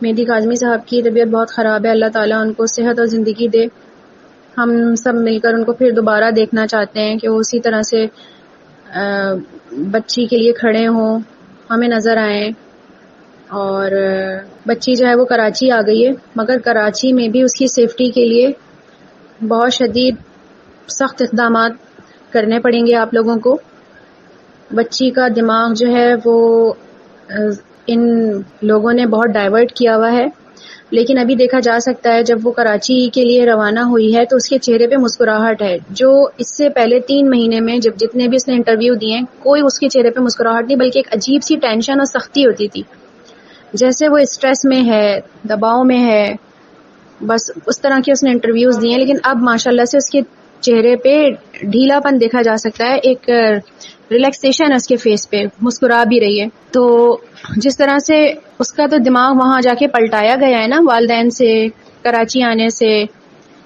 مہدی کاظمی صاحب کی طبیعت بہت خراب ہے، اللہ تعالیٰ ان کو صحت اور زندگی دے. ہم سب مل کر ان کو پھر دوبارہ دیکھنا چاہتے ہیں کہ وہ اسی طرح سے بچی کے لیے کھڑے ہوں، ہمیں نظر آئیں. اور بچی جو ہے وہ کراچی آ گئی ہے، مگر کراچی میں بھی اس کی سیفٹی کے لیے بہت شدید سخت اقدامات کرنے پڑیں گے آپ لوگوں کو. بچی کا دماغ جو ہے وہ ان لوگوں نے بہت ڈائیورٹ کیا ہوا ہے، لیکن ابھی دیکھا جا سکتا ہے جب وہ کراچی کے لیے روانہ ہوئی ہے تو اس کے چہرے پہ مسکراہٹ ہے، جو اس سے پہلے 3 مہینے میں جب جتنے بھی اس نے انٹرویو دیے ہیں کوئی اس کے چہرے پہ مسکراہٹ نہیں، بلکہ ایک عجیب سی ٹینشن اور سختی ہوتی تھی، جیسے وہ اسٹریس میں ہے، دباؤ میں ہے. بس اس طرح کے اس نے انٹرویوز دیے ہیں، لیکن اب ماشاءاللہ سے اس کے چہرے پہ ڈھیلا پن دیکھا جا سکتا ہے، ایک ریلیکسیشن ہے اس کے فیس پہ، مسکرا بھی رہی ہے. تو جس طرح سے اس کا تو دماغ وہاں جا کے پلٹایا گیا ہے نا والدین سے، کراچی آنے سے،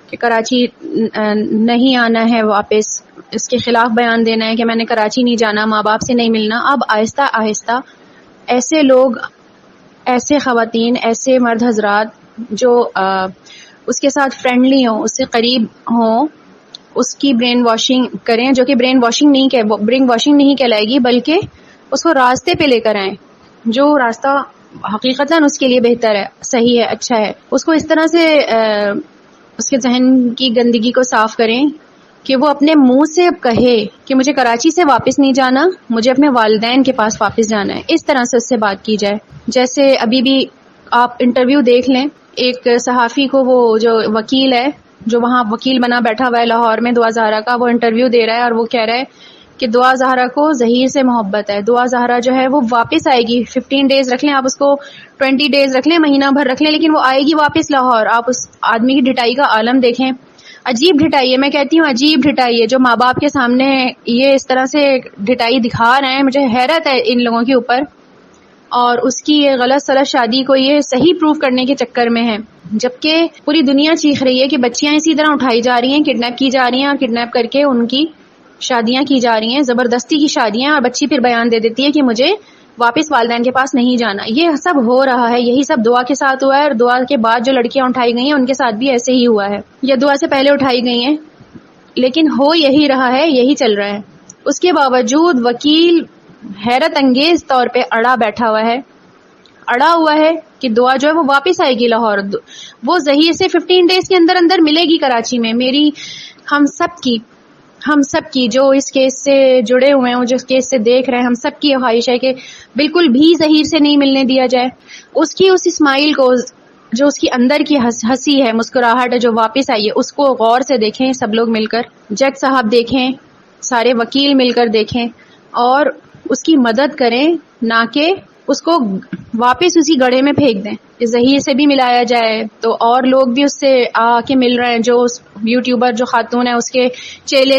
کہ کراچی نہیں آنا ہے واپس، اس کے خلاف بیان دینا ہے کہ میں نے کراچی نہیں جانا، ماں باپ سے نہیں ملنا. اب آہستہ آہستہ ایسے لوگ، ایسے خواتین، ایسے مرد حضرات جو اس کے ساتھ فرینڈلی ہوں، اس سے قریب ہوں، اس کی برین واشنگ کریں، جو کہ برین واشنگ نہیں کہلائے گی، بلکہ اس کو راستے پہ لے کر آئیں جو راستہ حقیقتاً اس کے لیے بہتر ہے، صحیح ہے، اچھا ہے. اس کو اس طرح سے اس کے ذہن کی گندگی کو صاف کریں کہ وہ اپنے منہ سے کہے کہ مجھے کراچی سے واپس نہیں جانا، مجھے اپنے والدین کے پاس واپس جانا ہے. اس طرح سے اس سے بات کی جائے. جیسے ابھی بھی آپ انٹرویو دیکھ لیں، ایک صحافی کو، وہ جو وکیل ہے جو وہاں وکیل بنا بیٹھا ہوا ہے لاہور میں، دعا زہرا کا، وہ انٹرویو دے رہا ہے اور وہ کہہ رہا ہے کہ دعا زہرا کو ظہیر سے محبت ہے. دعا زہرا جو ہے وہ واپس آئے گی، 15 ڈیز رکھ لیں آپ اس کو، 20 ڈیز رکھ لیں، مہینہ بھر رکھ لیں، لیکن وہ آئے گی واپس لاہور. آپ اس آدمی کی ڈٹائی کا عالم دیکھیں، عجیب ڈٹائی ہے، میں کہتی ہوں عجیب ڈٹائی ہے، جو ماں باپ کے سامنے یہ اس طرح سے ڈٹائی دکھا رہے ہیں. مجھے حیرت ہے ان لوگوں کے اوپر، اور اس کی یہ غلط سلط شادی کو یہ صحیح پروف کرنے کے چکر میں ہے، جبکہ پوری دنیا چیخ رہی ہے کہ بچیاں اسی طرح اٹھائی جا رہی ہیں، کڈنیپ کی جا رہی ہیں، اور کڈنیپ کر کے ان کی شادیاں کی جا رہی ہیں، زبردستی کی شادیاں، اور بچی پھر بیان دے دیتی ہے کہ مجھے واپس والدین کے پاس نہیں جانا. یہ سب ہو رہا ہے، یہی سب دعا کے ساتھ ہوا ہے، اور دعا کے بعد جو لڑکیاں اٹھائی گئی ہیں ان کے ساتھ بھی ایسے ہی ہوا ہے، یا دعا سے پہلے اٹھائی گئی ہیں، لیکن ہو یہی رہا ہے، یہی چل رہا ہے. اس کے باوجود وکیل حیرت انگیز طور پہ اڑا بیٹھا ہوا ہے، اڑا ہوا ہے کہ دعا جو ہے وہ واپس آئے گی لاہور، وہ ظہیر سے 15 ڈیز کے اندر اندر ملے گی کراچی میں. میری ہم سب کی جو اس کیس سے جڑے ہوئے ہیں، جو اس کیس سے دیکھ رہے ہیں، ہم سب کی خواہش ہے کہ بالکل بھی ظہیر سے نہیں ملنے دیا جائے. اس کی اس اسمائل کو، جو اس کی اندر کی ہنسی ہے، مسکراہٹ ہے جو واپس آئی ہے، اس کو غور سے دیکھیں سب لوگ مل کر، جج صاحب دیکھیں، سارے وکیل مل کر دیکھیں، اور اس کی مدد کریں، نہ کہ اس کو واپس اسی گڑھے میں پھینک دیں. ظہیر سے بھی ملایا جائے تو اور لوگ بھی اس سے آ کے مل رہے ہیں، جو یوٹیوبر جو خاتون ہے اس کے چیلے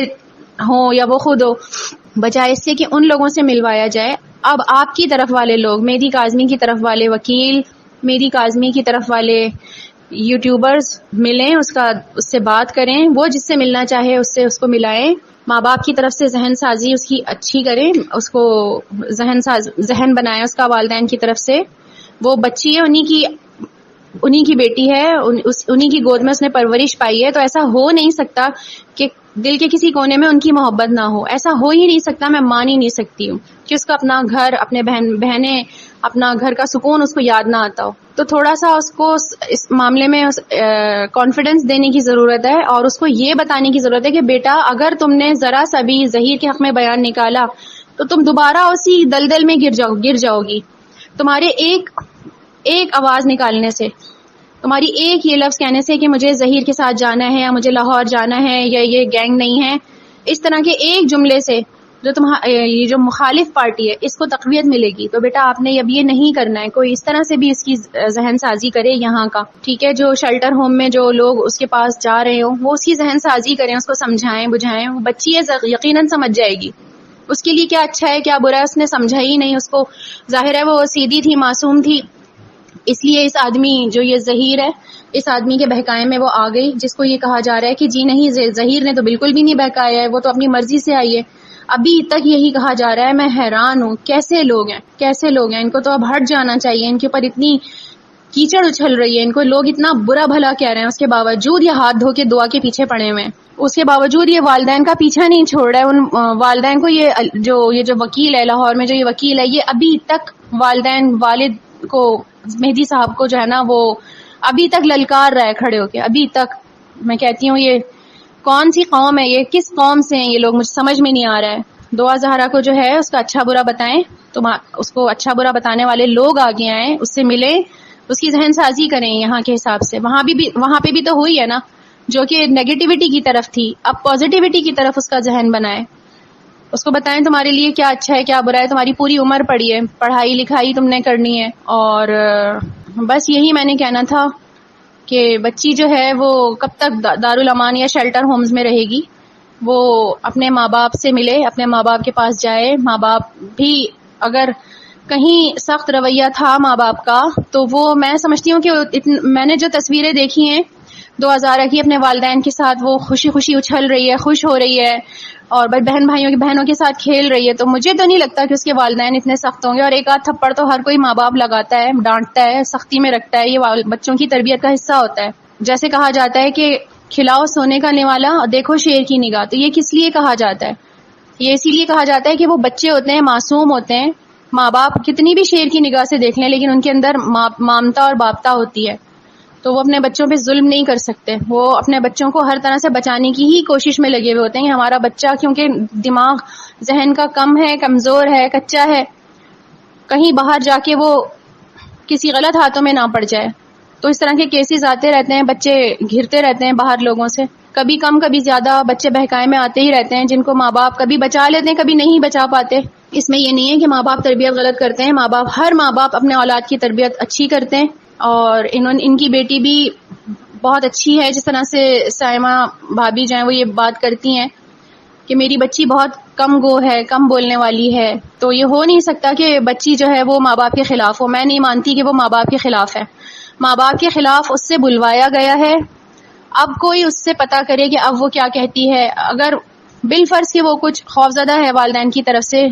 ہوں یا وہ خود ہو، بجائے اس سے کہ ان لوگوں سے ملوایا جائے. اب آپ کی طرف والے لوگ، مہدی کاظمی کی طرف والے وکیل، مہدی کاظمی کی طرف والے یوٹیوبرز ملیں، اس سے بات کریں، وہ جس سے ملنا چاہے اس سے اس کو ملائیں. ماں باپ کی طرف سے ذہن سازی اس کی اچھی کریں، اس کو ذہن بنائیں اس کا والدین کی طرف سے. وہ بچی ہے، انہی کی بیٹی ہے، انہی کی گود میں اس نے پرورش پائی ہے، تو ایسا ہو نہیں سکتا کہ دل کے کسی کونے میں ان کی محبت نہ ہو. ایسا ہو ہی نہیں سکتا، میں مان ہی نہیں سکتی ہوں کہ اس کا اپنا گھر، اپنے بہنیں، اپنا گھر کا سکون اس کو یاد نہ آتا ہو. تو تھوڑا سا اس کو اس معاملے میں کانفیڈنس دینے کی ضرورت ہے، اور اس کو یہ بتانے کی ضرورت ہے کہ بیٹا، اگر تم نے ذرا سا بھی ظہیر کے حق میں بیان نکالا تو تم دوبارہ اسی دلدل میں گر جاؤ گی. تمہارے ایک آواز نکالنے سے، تمہاری ایک یہ لفظ کہنے سے کہ مجھے ظہیر کے ساتھ جانا ہے، یا مجھے لاہور جانا ہے، یا یہ گینگ نہیں ہے، اس طرح کے ایک جملے سے یہ جو مخالف پارٹی ہے اس کو تقویت ملے گی. تو بیٹا آپ نے اب یہ نہیں کرنا ہے. کوئی اس طرح سے بھی اس کی ذہن سازی کرے یہاں کا، ٹھیک ہے، جو شیلٹر ہوم میں جو لوگ اس کے پاس جا رہے ہوں وہ اس کی ذہن سازی کریں، اس کو سمجھائیں بجھائیں. وہ بچی ہے، یقیناً سمجھ جائے گی اس کے لیے کیا اچھا ہے کیا برا ہے، اس نے سمجھا ہی نہیں. اس کو ظاہر ہے وہ سیدھی تھی، معصوم تھی، اس لیے اس آدمی جو یہ ظہیر ہے، اس آدمی کے بہکائے میں وہ آ گئی، جس کو یہ کہا جا رہا ہے کہ جی نہیں، ظہیر نے تو بالکل بھی نہیں بہکایا ہے، وہ تو اپنی مرضی سے آئی ہے. ابھی تک یہی کہا جا رہا ہے. میں حیران ہوں، کیسے لوگ ہیں، ان کو تو اب ہٹ جانا چاہیے. ان کے اوپر اتنی کیچڑ اچھل رہی ہے ان کو، لوگ اتنا برا بھلا کہہ رہے ہیں، اس کے باوجود یہ ہاتھ دھو کے دعا کے پیچھے پڑے ہوئے ہیں، اس کے باوجود یہ والدین کا پیچھا نہیں چھوڑ رہا ہے. ان والدین کو یہ جو وکیل ہے لاہور میں، جو یہ وکیل ہے، یہ ابھی تک والد کو، مہدی صاحب کو جو ہے نا، وہ ابھی تک للکار رہا ہے کھڑے ہو کے. ابھی تک میں کہتی ہوں یہ کون سی قوم ہے، یہ کس قوم سے ہیں یہ لوگ، مجھے سمجھ میں نہیں آ رہا ہے. دعا زہرا کو جو ہے اس کا اچھا برا بتائیں، تو اس کو اچھا برا بتانے والے لوگ آگے آئیں، اس سے ملیں، اس کی ذہن سازی کریں یہاں کے حساب سے. وہاں پہ بھی تو ہوئی ہے نا، جو کہ نیگیٹیوٹی کی طرف تھی، اب پازیٹیوٹی کی طرف اس کا ذہن بنائے. اس کو بتائیں تمہارے لیے کیا اچھا ہے کیا برا ہے، تمہاری پوری عمر پڑی ہے، پڑھائی لکھائی تم نے کرنی ہے. اور بس یہی میں نے کہنا تھا کہ بچی جو ہے وہ کب تک دارالامان یا شیلٹر ہومز میں رہے گی. وہ اپنے ماں باپ سے ملے، اپنے ماں باپ کے پاس جائے. ماں باپ بھی اگر کہیں سخت رویہ تھا ماں باپ کا، تو وہ میں سمجھتی ہوں کہ میں نے جو تصویریں دیکھی ہیں 2000 کی اپنے والدین کے ساتھ، وہ خوشی خوشی اچھل رہی ہے، خوش ہو رہی ہے، اور بہنوں کے ساتھ کھیل رہی ہے. تو مجھے تو نہیں لگتا کہ اس کے والدین اتنے سخت ہوں گے. اور ایک آدھ تھپڑ تو ہر کوئی ماں باپ لگاتا ہے، ڈانٹتا ہے، سختی میں رکھتا ہے، یہ بچوں کی تربیت کا حصہ ہوتا ہے. جیسے کہا جاتا ہے کہ کھلاؤ سونے کا نوالا اور دیکھو شیر کی نگاہ. تو یہ کس لیے کہا جاتا ہے؟ یہ اسی لیے کہا جاتا ہے کہ وہ بچے ہوتے ہیں، معصوم ہوتے ہیں. ماں باپ کتنی بھی شیر کی نگاہ سے دیکھ لیں، لیکن ان کے اندر مامتا اور باپتا ہوتی ہے. تو وہ اپنے بچوں پہ ظلم نہیں کر سکتے. وہ اپنے بچوں کو ہر طرح سے بچانے کی ہی کوشش میں لگے ہوئے ہوتے ہیں کہ ہمارا بچہ، کیونکہ دماغ ذہن کا کم ہے، کمزور ہے، کچا ہے، کہیں باہر جا کے وہ کسی غلط ہاتھوں میں نہ پڑ جائے. تو اس طرح کے کیسز آتے رہتے ہیں، بچے گھرتے رہتے ہیں باہر لوگوں سے، کبھی کم کبھی زیادہ بچے بہکائے میں آتے ہی رہتے ہیں، جن کو ماں باپ کبھی بچا لیتے ہیں، کبھی نہیں بچا پاتے. اس میں یہ نہیں ہے کہ ماں باپ تربیت غلط کرتے ہیں. ہر ماں باپ اپنے اولاد کی تربیت اچھی کرتے ہیں، اور ان کی بیٹی بھی بہت اچھی ہے. جس طرح سے سائمہ بھابھی جو ہیں وہ یہ بات کرتی ہیں کہ میری بچی بہت کم گو ہے، کم بولنے والی ہے. تو یہ ہو نہیں سکتا کہ بچی جو ہے وہ ماں باپ کے خلاف ہو. میں نہیں مانتی کہ وہ ماں باپ کے خلاف ہے. ماں باپ کے خلاف اس سے بلوایا گیا ہے. اب کوئی اس سے پتا کرے کہ اب وہ کیا کہتی ہے. اگر بالفرض کہ وہ کچھ خوفزدہ ہے والدین کی طرف سے،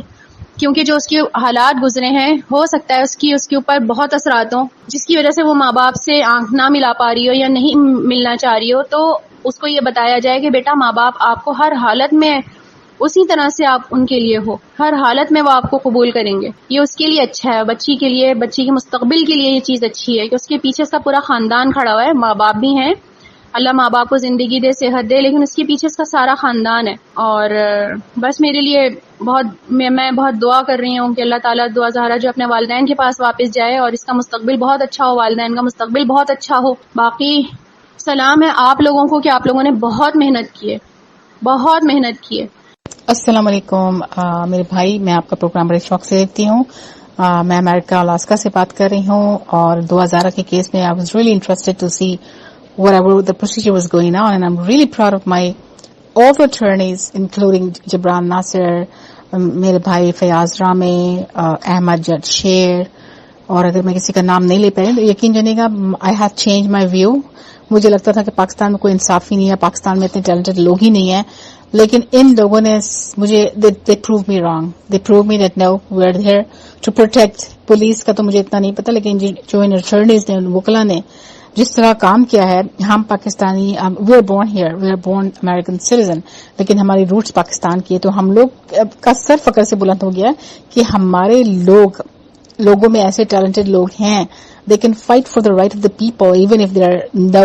کیونکہ جو اس کے حالات گزرے ہیں، ہو سکتا ہے اس کے اوپر بہت اثرات ہوں، جس کی وجہ سے وہ ماں باپ سے آنکھ نہ ملا پا رہی ہو یا نہیں ملنا چاہ رہی ہو. تو اس کو یہ بتایا جائے کہ بیٹا ماں باپ آپ کو ہر حالت میں اسی طرح سے آپ ان کے لیے ہو، ہر حالت میں وہ آپ کو قبول کریں گے. یہ اس کے لیے اچھا ہے، بچی کے لیے، بچی کے مستقبل کے لیے یہ چیز اچھی ہے کہ اس کے پیچھے اس کا پورا خاندان کھڑا ہوا ہے. ماں باپ بھی ہیں، اللہ ماں باپ کو زندگی دے، صحت دے، لیکن اس کے پیچھے اس کا سارا خاندان ہے. اور بس میرے لیے میں بہت دعا کر رہی ہوں کہ اللہ تعالیٰ دعا زہرا جو اپنے والدین کے پاس واپس جائے اور اس کا مستقبل بہت اچھا ہو، والدین کا مستقبل بہت اچھا ہو. باقی سلام ہے آپ لوگوں کو کہ آپ لوگوں نے بہت محنت کی ہے، بہت محنت کی ہے. السلام علیکم میرے بھائی، میں آپ کا پروگرام بڑے شوق سے دیکھتی ہوں. میں امریکہ الاسکا سے بات کر رہی ہوں، اور 2000 کے کیس میں I was really interested to see whatever the procedure was going on, and I'm really proud of my all the attorneys including Jibran ناصر، میرے بھائی فیاض رامے، احمد جج شیر، اور اگر میں کسی کا نام نہیں لے پائی تو یقین جانے گا I have changed my view. مجھے لگتا تھا کہ پاکستان میں کوئی انصاف ہی نہیں ہے، پاکستان میں اتنے ٹیلنٹڈ لوگ ہی نہیں ہیں، لیکن ان لوگوں نے مجھے they prove me wrong. They prove me that no, we're here to protect. Police کا تو مجھے اتنا نہیں پتا، لیکن جو ان اٹرنیز نے، وکلا نے جس طرح کام کیا ہے. ہم Pakistani we are born here, we are born American citizen، لیکن ہماری روٹس پاکستان کی ہے. تو ہم لوگ کا سر فخر سے بلند ہو گیا کہ ہمارے لوگوں میں ایسے ٹیلنٹڈ لوگ ہیں. They can fight for the right of the people even if there are no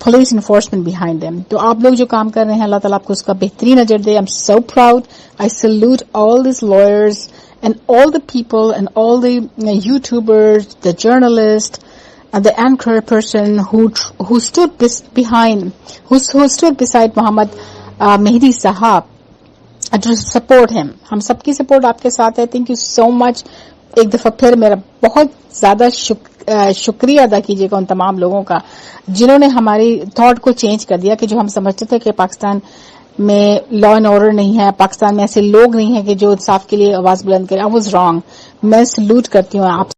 police enforcement behind them. تو آپ لوگ جو کام کر رہے ہیں، اللہ تعالیٰ آپ کو اس کا بہترین اجر دے. I'm so proud. I salute all these lawyers and all the people and all the YouTubers, the journalists, and the anchor person who stood beside Muhammad Mehdi Sahab to support him. ہم سب کی support آپ کے ساتھ ہے. Thank you so much. ایک دفعہ پھر میرا بہت زیادہ شکریہ ادا کیجیے گا ان تمام لوگوں کا جنہوں نے ہماری تھاٹ کو چینج کر دیا کہ جو ہم سمجھتے تھے کہ پاکستان میں لا اینڈ آرڈر نہیں ہے، پاکستان میں ایسے لوگ نہیں ہیں کہ جو انصاف کے لیے آواز بلند کریں. I was wrong. میں سلوٹ کرتی ہوں آپ